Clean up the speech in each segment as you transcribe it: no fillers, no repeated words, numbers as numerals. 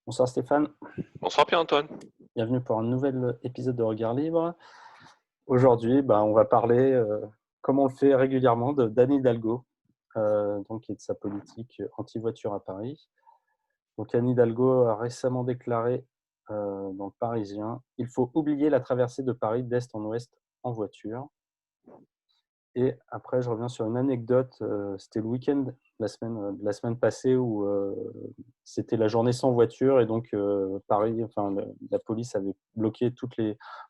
Bonsoir Stéphane, Bonsoir Pierre-Antoine. bienvenue pour un nouvel épisode de Regard Libre. Aujourd'hui, on va parler, comme on le fait régulièrement, d'Anne Hidalgo, et de sa politique anti-voiture à Paris. Donc Anne Hidalgo a récemment déclaré dans le Parisien: «Il faut oublier la traversée de Paris d'est en ouest en voiture». Et après, je reviens sur une anecdote, c'était le week-end, la semaine passée où c'était la journée sans voiture et donc Paris, enfin la police avait bloqué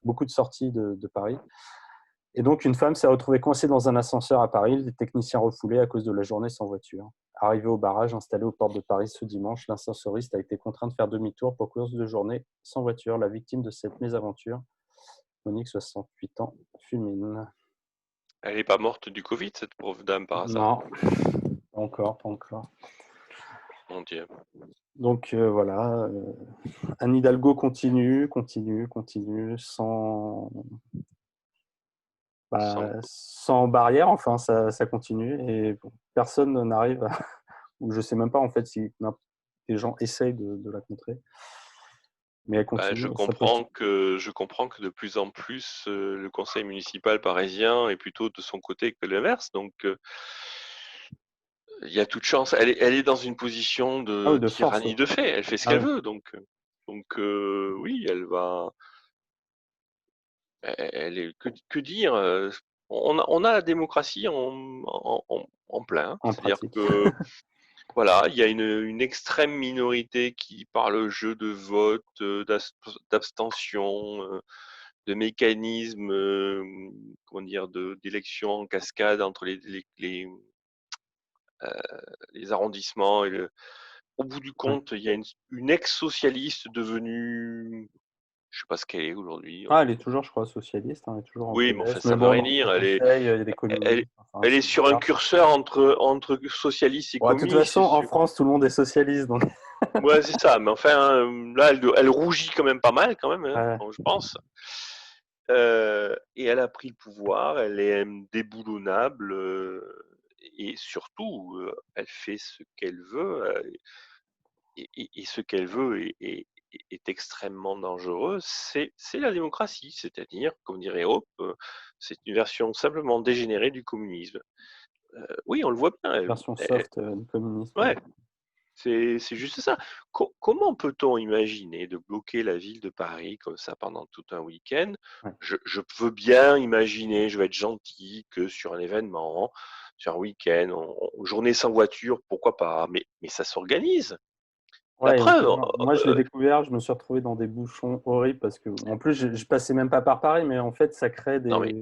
beaucoup de sorties de Paris. Et donc une femme s'est retrouvée coincée dans un ascenseur à Paris, les techniciens refoulés à cause de la journée sans voiture. Arrivée au barrage installé aux portes de Paris ce dimanche, l'ascensoriste a été contraint de faire demi-tour pour cause de journée sans voiture. La victime de cette mésaventure, Monique, 68 ans, fulmine. Elle n'est pas morte du Covid, cette pauvre dame, par hasard? Non, pas encore, pas encore. Mon Dieu. Donc voilà, Anne Hidalgo continue, Sans... sans barrière, enfin ça continue et bon, personne n'arrive à, ou je sais même pas en fait si des gens essayent de la contrer, mais elle Bah, continue. je comprends que de plus en plus, le conseil municipal parisien est plutôt de son côté que l'inverse. Donc, il y a toute chance. Elle est dans une position Ah oui, de de force, tyrannie ouais. de fait. Elle fait ce Ah qu'elle oui. veut. Oui, elle va. Elle est que dire? On a la démocratie en plein, hein. En C'est-à-dire pratique. que voilà, il y a une extrême minorité qui, par le jeu de vote, d'abstention, de mécanismes, comment dire, d'élection en cascade entre les arrondissements au bout du Ouais. compte, il y a une ex-socialiste devenue, je sais pas ce qu'elle est aujourd'hui. Ah, elle est toujours, je crois, socialiste, hein, elle est toujours en Oui, mais enfin, PS, mais ça veut bon, rien dans le dire. conseil, il y a des Elle, communistes, enfin elle est c'est sur un bizarre. curseur entre socialiste et Bon, de toute façon, communiste. en France, tout le monde est socialiste, donc Ouais, c'est ça. Mais enfin, là, elle rougit quand même pas mal, quand même, hein, ouais. bon, je pense. Et elle a pris le pouvoir. Elle est déboulonnable. Et surtout, elle fait ce qu'elle veut. Et ce qu'elle veut est extrêmement dangereux. C'est la démocratie. C'est-à-dire, comme dirait Hope, c'est une version simplement dégénérée du communisme. Oui, on le voit bien. Version soft du communisme. Ouais, c'est juste ça. Comment peut-on imaginer de bloquer la ville de Paris comme ça pendant tout un week-end? Ouais. Je veux bien imaginer, je vais être gentil, que sur un événement, sur un week-end, journée sans voiture, pourquoi pas, mais ça s'organise. La Ouais, et preuve, moi, je l'ai découvert, je me suis retrouvé dans des bouchons horribles parce que, en plus, je passais même pas par Paris, mais en fait, ça crée non des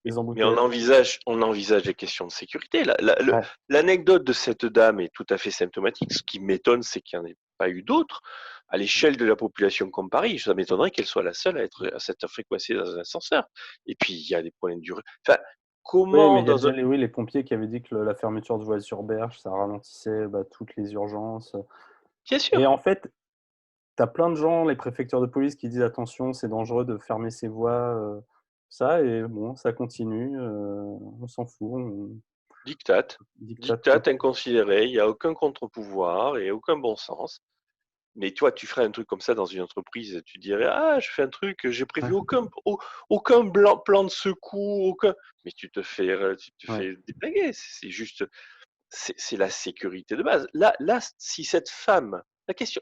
mais on embouteillages. envisage les questions de sécurité. Ouais, L'anecdote de cette dame est tout à fait symptomatique. Ce qui m'étonne, c'est qu'il n'y en ait pas eu d'autres. À l'échelle de la population comme Paris, ça m'étonnerait qu'elle soit la seule à s'être fait coincer dans un ascenseur. Et puis, il y a des problèmes du... Enfin, oui, mais comment il y a dans déjà un... les pompiers qui avaient dit que la fermeture de voies sur Berge, ça ralentissait toutes les urgences. Bien Et sûr, en fait, tu as plein de gens, les préfectures de police qui disent attention, c'est dangereux de fermer ces voies, ça, et bon, ça continue, on s'en fout, on dictate. dictate Dictate total. inconsidéré, il n'y a aucun contre-pouvoir et aucun bon sens. Mais toi, tu ferais un truc comme ça dans une entreprise, tu dirais, ah, je fais un truc, j'ai prévu Ouais, aucun plan de secours, mais tu te fais dépluguer. C'est juste, c'est la sécurité de base. Là, si cette femme,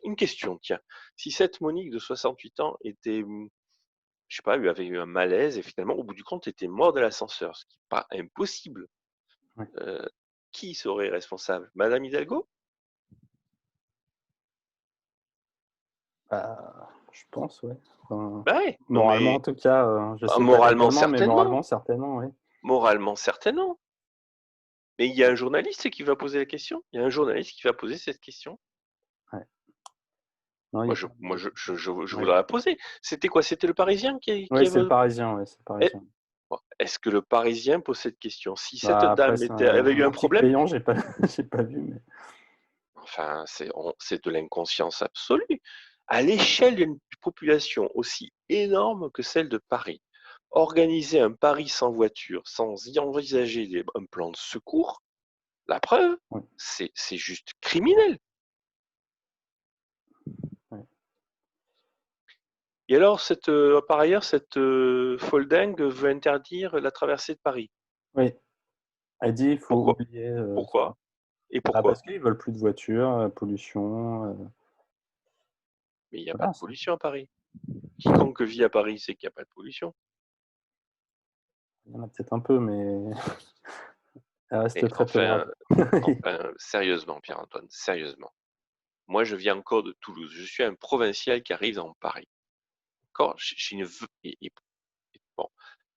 une question, tiens, si cette Monique de 68 ans était, je sais pas, avait eu un malaise et finalement, au bout du compte, était morte de l'ascenseur, ce qui n'est pas impossible, ouais. euh, qui serait responsable? Madame Hidalgo? Je pense, ouais. Enfin, Ben ouais, non moralement, en mais tout cas, je sais pas moralement légalement, mais certainement. moralement, certainement, oui. Moralement, certainement. Mais il y a un journaliste qui va poser la question. Il y a un journaliste qui va poser cette question. Ouais. Non, il y Moi, a je, pas moi, je ouais. voudrais la poser. C'était quoi? C'était le Parisien qui Ouais, c'est avait. le Parisien, ouais, c'est le Eh, Parisien. bon, est-ce que le Parisien pose cette question? Si cette Bah, après, dame c'est avait un eu un article problème, payant, j'ai pas j'ai pas vu, mais enfin, c'est de l'inconscience absolue. À l'échelle d'une population aussi énorme que celle de Paris, organiser un Paris sans voiture, sans y envisager un plan de secours, la preuve, ouais, c'est juste criminel. ouais. Et alors, par ailleurs, cette folle-dingue veut interdire la traversée de Paris. Oui, elle dit il faut Pourquoi? oublier ça. Pourquoi? Et Bah, pourquoi? parce qu'ils veulent plus de voitures, pollution, Mais il n'y a pas voilà, de pollution à Paris. Quiconque vit à Paris sait qu'il n'y a pas de pollution. il y en a peut-être un peu, mais elle Et reste très enfin, tolérable. sérieusement, Pierre-Antoine, sérieusement. Moi, je viens encore de Toulouse. Je suis un provincial qui arrive dans Paris. D'accord? J'ai bon,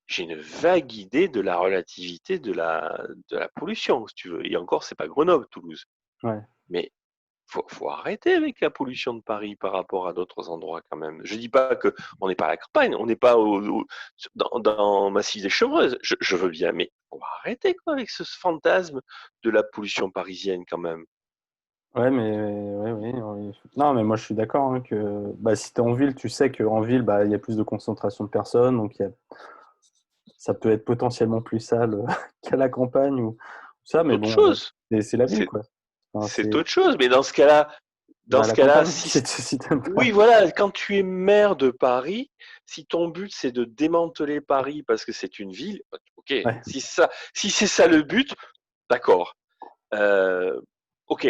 j'ai une vague idée de la relativité de la pollution, si tu veux. Et encore, c'est pas Grenoble, Toulouse. Ouais. Mais faut arrêter avec la pollution de Paris par rapport à d'autres endroits quand même. Je dis pas que on n'est pas à la campagne, on n'est pas dans Massif des Chevreuses. Je veux bien, mais on va arrêter quoi avec ce fantasme de la pollution parisienne quand même. Ouais, mais ouais, oui, oui. Non, mais moi je suis d'accord hein, que bah, si tu es en ville, tu sais qu'en ville, bah, il y a plus de concentration de personnes, donc ça peut être potentiellement plus sale qu'à la campagne ou ça, mais Autre bon, chose, c'est la ville, c'est quoi. Enfin, c'est c'est autre chose. Mais dans va à ce la cas-là, campagne si si t'aimes pas. oui, voilà, quand tu es maire de Paris, si ton but c'est de démanteler Paris parce que c'est une ville, ok, Ouais. si c'est ça le but, d'accord. Ok,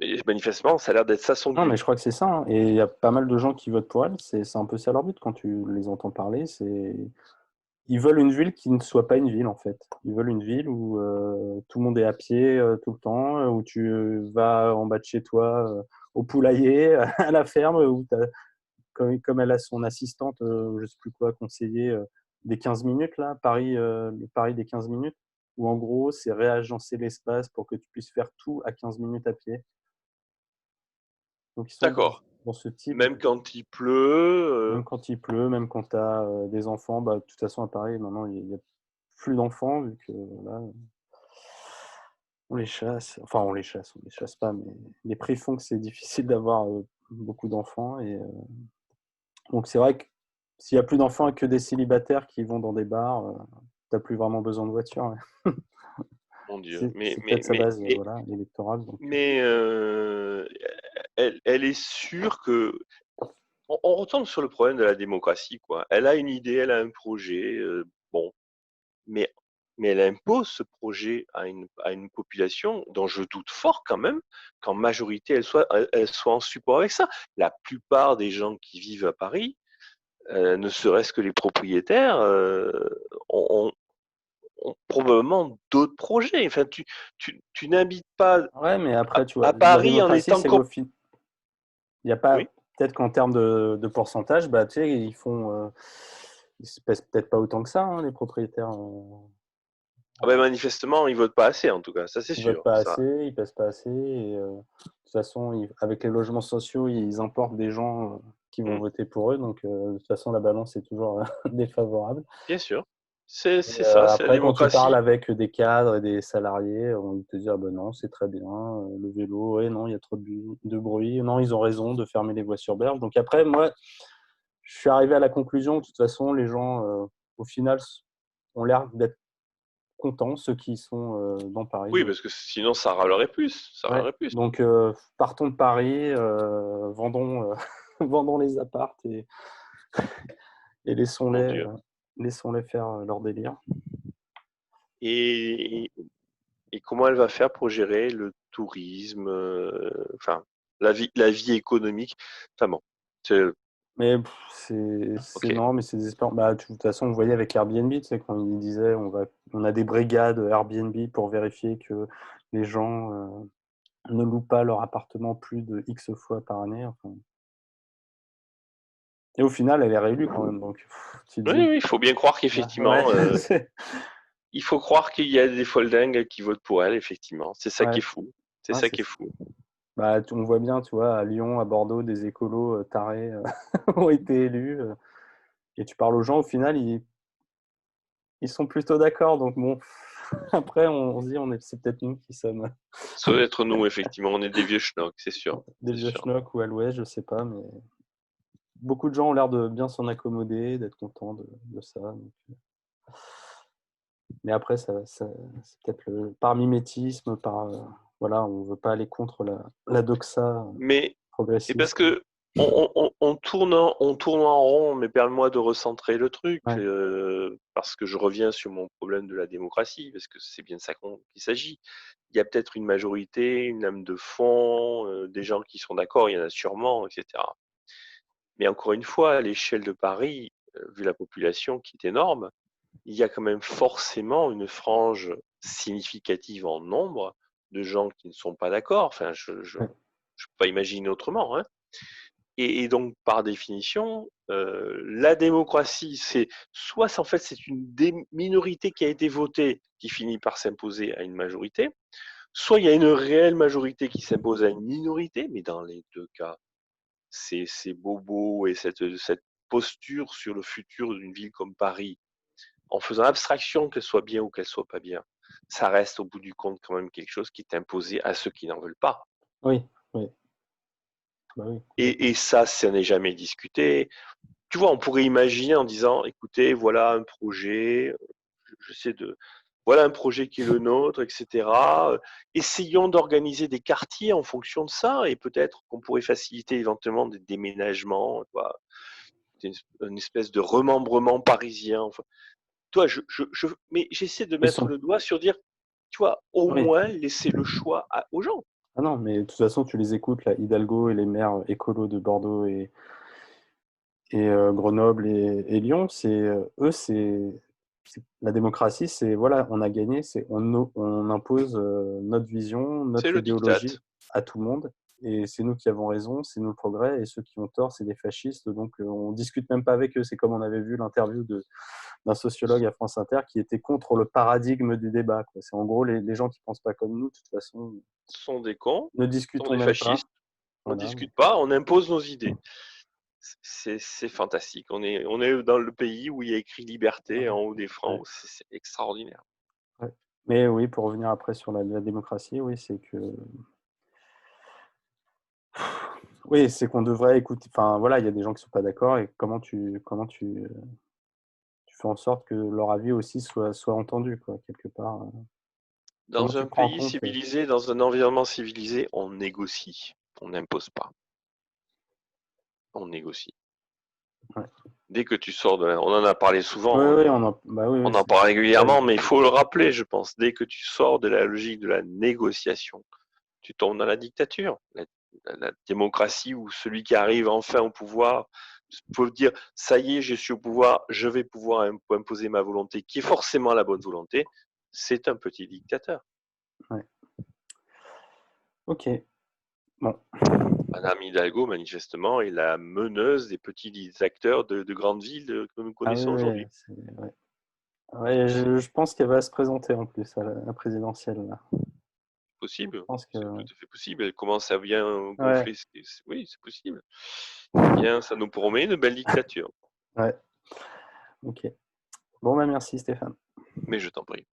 mais manifestement, ça a l'air d'être ça son Non, mais but. je crois que c'est ça, hein. Et il y a pas mal de gens qui votent pour elle. C'est un peu ça leur but quand tu les entends parler. Ils veulent une ville qui ne soit pas une ville, en fait. Ils veulent une ville où tout le monde est à pied tout le temps, où tu vas en bas de chez toi au poulailler, à la ferme, où comme elle a son assistante, je sais plus quoi, conseiller des 15 minutes, là, le Paris des 15 minutes, où en gros, c'est réagencer l'espace pour que tu puisses faire tout à 15 minutes à pied. Donc, ils sont D'accord. dans ce type Même quand il pleut, même quand il pleut, même quand tu as des enfants, bah, de toute façon, à Paris, maintenant, il y a plus d'enfants, vu que là, on les chasse. Enfin, on les chasse pas, mais les prix font que c'est difficile d'avoir beaucoup d'enfants. Donc, c'est vrai que s'il y a plus d'enfants et que des célibataires qui vont dans des bars, t'as plus vraiment besoin de voiture. Ouais. mon Dieu. C'est peut-être sa base voilà, électorale. Donc. Mais elle est sûre que. On retombe sur le problème de la démocratie, quoi. Elle a une idée, elle a un projet, bon, mais, mais elle impose ce projet à une population dont je doute fort quand même qu'en majorité elle soit en support avec ça. La plupart des gens qui vivent à Paris, ne serait-ce que les propriétaires, ont, ont probablement d'autres projets. Enfin, tu n'habites pas Ouais, mais après, tu vois, à la Paris en démocratie, étant c'est il n'y a pas. Oui. Peut-être qu'en termes de pourcentage, bah, tu sais, ils se pèsent peut-être pas autant que ça, hein, les propriétaires. Ah ben, manifestement, ils votent pas assez, en tout cas, ça c'est Ils votent sûr. pas Ça. assez, ils pèsent pas assez. Et, de toute façon, avec les logements sociaux, ils importent des gens qui vont Mm. voter pour eux. Donc, de toute façon, la balance est toujours défavorable. Bien sûr. C'est Et, ça, c'est la après, quand tu parles démocratie. avec des cadres et des salariés, on vont te dire ah ben non, c'est très bien, le vélo, ouais, non, il y a trop de bruit. Non, ils ont raison de fermer les voies sur berge. Donc après, moi, je suis arrivé à la conclusion que de toute façon, les gens, au final, ont l'air d'être contents, ceux qui sont dans Paris. Oui, parce que sinon ça râlerait plus. Ça Ouais. râlerait plus. Donc, partons de Paris, vendons les apparts et Mon laissons-les Dieu. laissons-les faire leur délire. Et, et comment elle va faire pour gérer le tourisme, enfin, la vie économique. Enfin bon, Mais c'est ok. non, mais c'est désespérant. Bah, de toute façon, on voyait avec Airbnb, tu sais, quand il disait on a des brigades Airbnb pour vérifier que les gens ne louent pas leur appartement plus de X fois par année. Enfin. Et au final, elle est réélue quand même. Donc, tu te Oui, dis, oui, il faut bien croire ouais, qu'effectivement, il faut croire qu'il y a des foldingues qui votent pour elle, effectivement. C'est ça qui ouais, est fou. C'est ouais, ça c'est qui est ça. fou. Bah, on voit bien, tu vois, à Lyon, à Bordeaux, des écolos tarés ont été élus. Et tu parles aux gens, au final, ils sont plutôt d'accord. Donc, bon, après, on se dit, c'est peut-être nous qui sommes Ça doit être nous, effectivement. On est des vieux schnocks, c'est sûr. des C'est vieux sûr. schnocks ou à l'ouest, je sais pas. Mais beaucoup de gens ont l'air de bien s'en accommoder, d'être contents de ça. Donc, mais après, c'est peut-être par mimétisme, voilà, on veut pas aller contre la doxa Mais, et parce progressiste. que on tourne en rond, mais permets-moi de recentrer le truc, Ouais. parce que je reviens sur mon problème de la démocratie, parce que c'est bien de ça qu'il s'agit. Il y a peut-être une majorité, une lame de fond, des gens qui sont d'accord, il y en a sûrement, etc. Mais encore une fois, à l'échelle de Paris, vu la population qui est énorme, il y a quand même forcément une frange significative en nombre de gens qui ne sont pas d'accord. Enfin, je ne Ouais. peux pas imaginer autrement, hein. Et donc, par définition, la démocratie, en fait, c'est une minorité qui a été votée qui finit par s'imposer à une majorité, soit il y a une réelle majorité qui s'impose à une minorité, mais dans les deux cas, ces bobos et cette posture sur le futur d'une ville comme Paris, en faisant abstraction qu'elle soit bien ou qu'elle soit pas bien, ça reste au bout du compte quand même quelque chose qui est imposé à ceux qui n'en veulent pas. Oui, oui. Bah oui, Et complètement. ça n'est jamais discuté. Tu vois, on pourrait imaginer en disant, écoutez, voilà un projet, j'essaie de, voilà un projet qui est le nôtre, etc. Essayons d'organiser des quartiers en fonction de ça, et peut-être qu'on pourrait faciliter éventuellement des déménagements, quoi, une espèce de remembrement parisien. Enfin, toi, mais j'essaie de Ils mettre sont... le doigt sur dire, tu vois, au Oui. moins laisser le choix aux gens. Ah non, mais de toute façon, tu les écoutes, là, Hidalgo et les maires écolos de Bordeaux et Grenoble et Lyon, eux, la démocratie, c'est voilà, on a gagné, on impose notre vision, C'est notre le diktat. idéologie à tout le monde, et c'est nous qui avons raison, c'est nous le progrès, et ceux qui ont tort, c'est des fascistes, donc on discute même pas avec eux. C'est comme on avait vu l'interview d'un sociologue à France Inter qui était contre le paradigme du débat, quoi. C'est en gros les gens qui pensent pas comme nous, de toute façon, Sont des cons, ne sont discutons des même pas. fascistes, on Voilà. discute pas, on impose nos idées. C'est fantastique. On est dans le pays où il y a écrit liberté en haut des Ouais, francs. C'est extraordinaire. ouais. Mais oui, pour revenir après sur la démocratie, oui, c'est que oui, c'est qu'on devrait écouter. Enfin, voilà, il y a des gens qui sont pas d'accord, et tu fais en sorte que leur avis aussi soit entendu, quoi, quelque part. Comment Dans tu un prends en pays compte. civilisé, dans un environnement civilisé, on négocie. On n'impose pas. On négocie. Ouais. Dès que tu sors on en a parlé Oui, souvent, hein, oui, bah oui, oui, on en c'est parle ça régulièrement, mais il l'exercice. faut le rappeler, je pense. Dès que tu sors de la logique de la négociation, tu tombes dans la dictature. La démocratie où celui qui arrive enfin au pouvoir peut dire, ça y est, je suis au pouvoir, je vais pouvoir imposer ma volonté, qui est forcément la bonne volonté, c'est un petit dictateur. Ouais. Ok. Bon. Madame Hidalgo, manifestement, est la meneuse des petits acteurs de grandes villes que nous Ah oui, connaissons oui, aujourd'hui. ouais. Ouais, je pense qu'elle va se présenter en plus à la présidentielle, là. Je Possible, pense que c'est tout à fait possible. Elle commence à bien ouais, gonfler. Oui, c'est possible. C'est bien, ça nous promet une belle dictature. ouais. Ok. Bon, bah merci Stéphane. Mais je t'en prie.